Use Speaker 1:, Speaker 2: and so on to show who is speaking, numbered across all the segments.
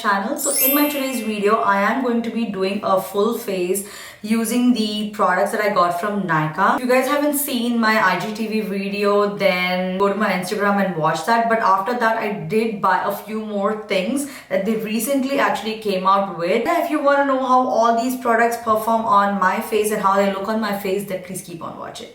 Speaker 1: channel. So in my today's video, I am going to be doing a full face using the products that I got from Nykaa. If you guys haven't seen my IGTV video, then go to my Instagram and watch that. But after that, I did buy a few more things that they recently actually came out with. If you want to know how all these products perform on my face and how they look on my face, then please keep on watching.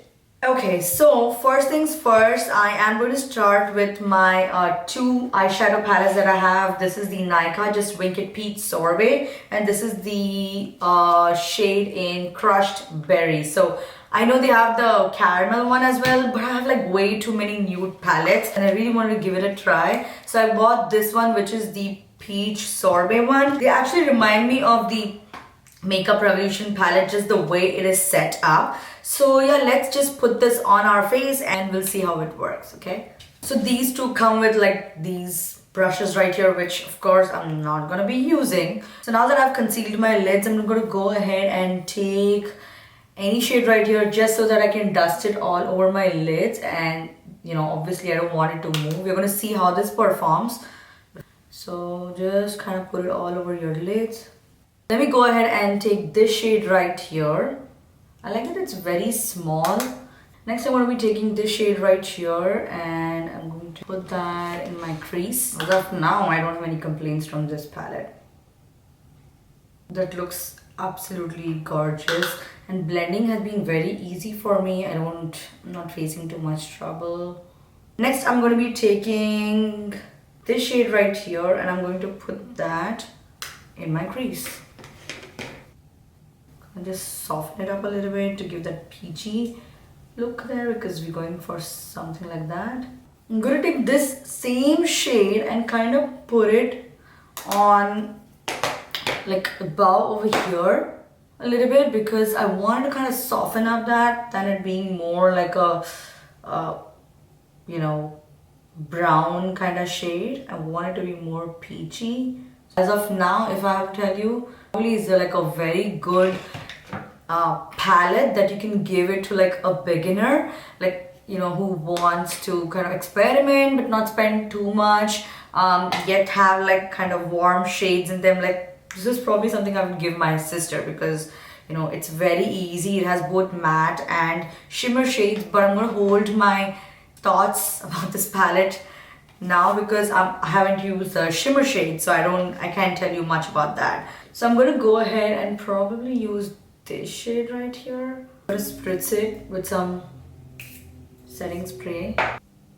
Speaker 1: Okay, so first things first, I am going to start with my two eyeshadow palettes that I have. This is the Nykaa Just Wink It Peach Sorbet, and this is the shade in Crushed Berry. So I know they have the caramel one as well, but I have like way too many nude palettes and I really wanted to give it a try. So I bought this one, which is the Peach Sorbet one. They actually remind me of the Makeup Revolution palette, just the way it is set up. So yeah, let's just put this on our face and we'll see how it works, okay? So these two come with like these brushes right here, which of course I'm not gonna be using. So now that I've concealed my lids, I'm gonna go ahead and take any shade right here just so that I can dust it all over my lids. And you know, obviously I don't want it to move. We're gonna see how this performs. So just kind of put it all over your lids. Let me go ahead and take this shade right here. I like that it's very small. Next I'm going to be taking this shade right here and I'm going to put that in my crease. As of now, I don't have any complaints from this palette. That looks absolutely gorgeous, and blending has been very easy for me. I'm not facing too much trouble. Next I'm going to be taking this shade right here and I'm going to put that in my crease. And just soften it up a little bit to give that peachy look there, because we're going for something like that. I'm going to take this same shade and kind of put it on like above over here a little bit, because I want to kind of soften up that than it being more like a you know, brown kind of shade. I want it to be more peachy. As of now, if I have to tell you, probably is like a very good palette that you can give it to like a beginner, like, you know, who wants to kind of experiment but not spend too much, yet have like kind of warm shades in them. Like, this is probably something I would give my sister, because you know, it's very easy. It has both matte and shimmer shades, but I'm going to hold my thoughts about this palette now because I haven't used the shimmer shade, so I can't tell you much about that. So I'm going to go ahead and probably use this shade right here. I'm going to spritz it with some setting spray.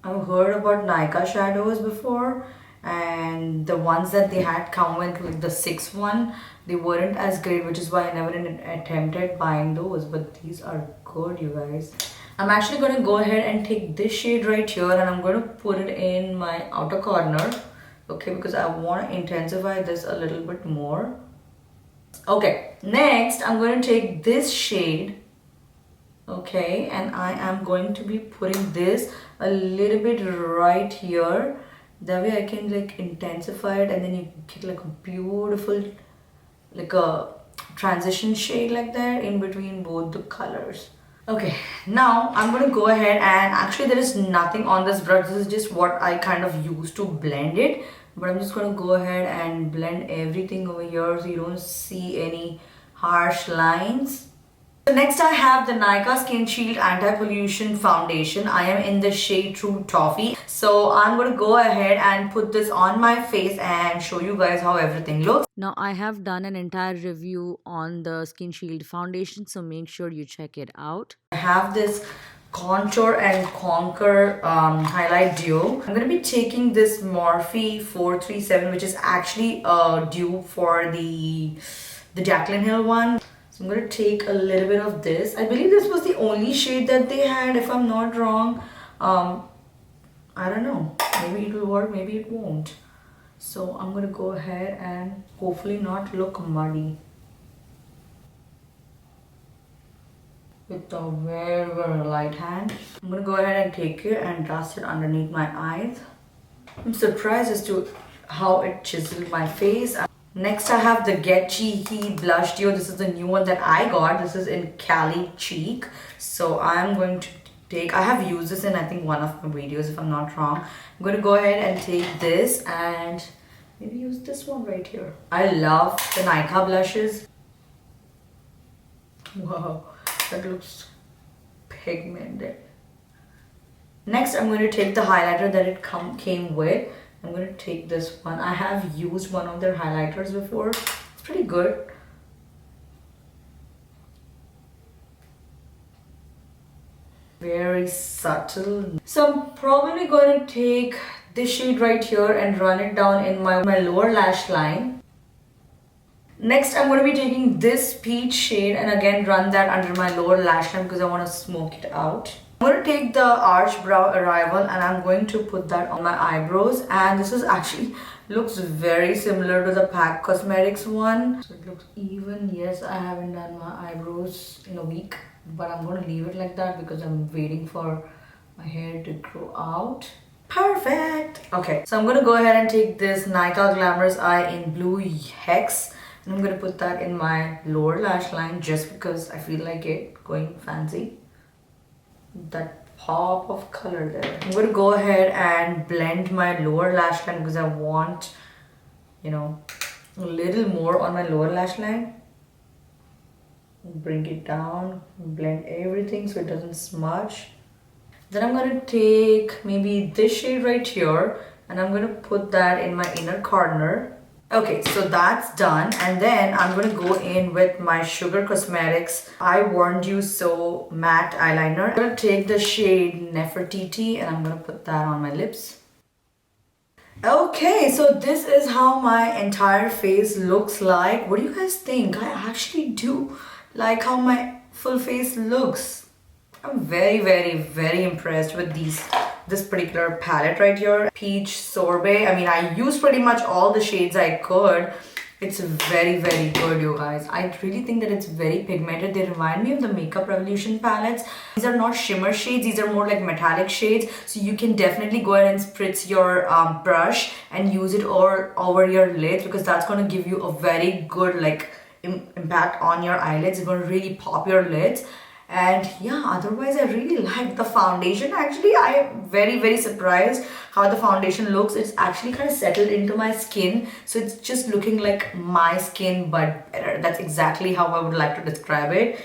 Speaker 1: I've heard about Nykaa shadows before, and the ones that they had come with, like the 6 one, they weren't as great, which is why I never attempted buying those, but these are good, you guys. I'm actually going to go ahead and take this shade right here and I'm going to put it in my outer corner, okay, because I want to intensify this a little bit more. Okay, next I'm going to take this shade, okay, and I am going to be putting this a little bit right here. That way I can like intensify it, and then you get like a beautiful, like a transition shade like that in between both the colors. Okay, now I'm going to go ahead, and actually there is nothing on this brush. This is just what I kind of use to blend it. But I'm just going to go ahead and blend everything over here so you don't see any harsh lines. So next I have the Nykaa Skin Shield Anti-Pollution Foundation. I am in the shade True Toffee. So I'm going to go ahead and put this on my face and show you guys how everything looks.
Speaker 2: Now, I have done an entire review on the Skin Shield foundation, so make sure you check it out.
Speaker 1: I have this Contour and Conquer highlight duo. I'm going to be taking this Morphe 437, which is actually a dupe for the Jaclyn Hill one. So I'm going to take a little bit of this. I believe this was the only shade that they had, if I'm not wrong. I don't know. Maybe it will work, maybe it won't. So I'm going to go ahead and hopefully not look muddy with a very, very light hand. I'm going to go ahead and take it and dust it underneath my eyes. I'm surprised as to how it chiseled my face. Next I have the Get Cheeky Blush Duo. This is the new one that I got. This is in Cali Cheek. So I'm going to take, I have used this in I think one of my videos if I'm not wrong. I'm going to go ahead and take this and Maybe use this one right here. I love the Nykaa blushes. Wow, that looks pigmented. Next, I'm going to take the highlighter that it came with. I'm going to take this one. I have used one of their highlighters before. It's pretty good. Very subtle. So I'm probably going to take this shade right here and run it down in my lower lash line. Next, I'm going to be taking this peach shade and again run that under my lower lash line because I want to smoke it out. I'm going to take the Arch Brow Arrival and I'm going to put that on my eyebrows, and this is actually looks very similar to the PAC Cosmetics one. So it looks even. Yes, I haven't done my eyebrows in a week, but I'm going to leave it like that because I'm waiting for my hair to grow out. Perfect! Okay, so I'm going to go ahead and take this Nykaa Glamorous Eye in Blue Hex and I'm going to put that in my lower lash line just because I feel like it, going fancy. That pop of color there. I'm going to go ahead and blend my lower lash line because I want, you know, a little more on my lower lash line. Bring it down, blend everything so it doesn't smudge. Then I'm going to take maybe this shade right here and I'm going to put that in my inner corner. Okay, so that's done, and then I'm going to go in with my Sugar Cosmetics I Warned You So matte eyeliner. I'm going to take the shade Nefertiti and I'm going to put that on my lips. Okay, so this is how my entire face looks like. What do you guys think? I actually do like how my full face looks. I'm very impressed with this particular palette right here. Peach Sorbet. I mean, I used pretty much all the shades I could. It's very good, you guys. I really think that it's very pigmented. They remind me of the Makeup Revolution palettes. These are not shimmer shades. These are more like metallic shades. So you can definitely go ahead and spritz your brush and use it over your lids because that's going to give you a very good like impact on your eyelids. It's going to really pop your lids. And yeah, otherwise I really like the foundation. Actually, I am very surprised how the foundation looks. It's actually kind of settled into my skin, so it's just looking like my skin but better. That's exactly how I would like to describe it.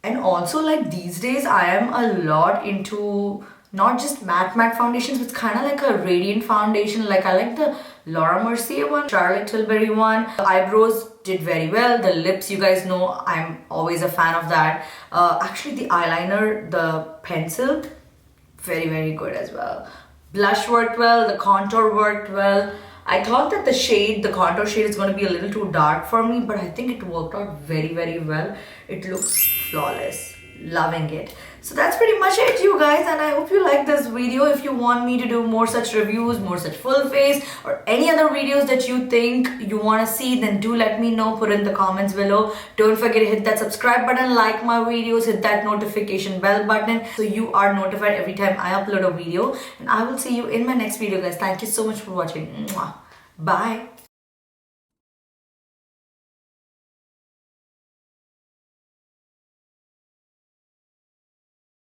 Speaker 1: And also, like, these days I am a lot into not just matte foundations, but it's kind of like a radiant foundation. Like, I like the Laura Mercier one, Charlotte Tilbury one. The eyebrows did very well. The lips, you guys know I'm always a fan of that. Actually, the eyeliner, the pencil, very good as well. Blush worked well, the contour worked well. I thought that the contour shade is going to be a little too dark for me, but I think it worked out very well. It looks flawless. Loving it. So that's pretty much it, you guys, and I hope you like this video. If you want me to do more such reviews, more such full face, or any other videos that you think you want to see, then do let me know. Put in the comments below. Don't forget to hit that subscribe button, like my videos, hit that notification bell button so you are notified every time I upload a video. And I will see you in my next video, guys. Thank you so much for watching. Mwah. Bye.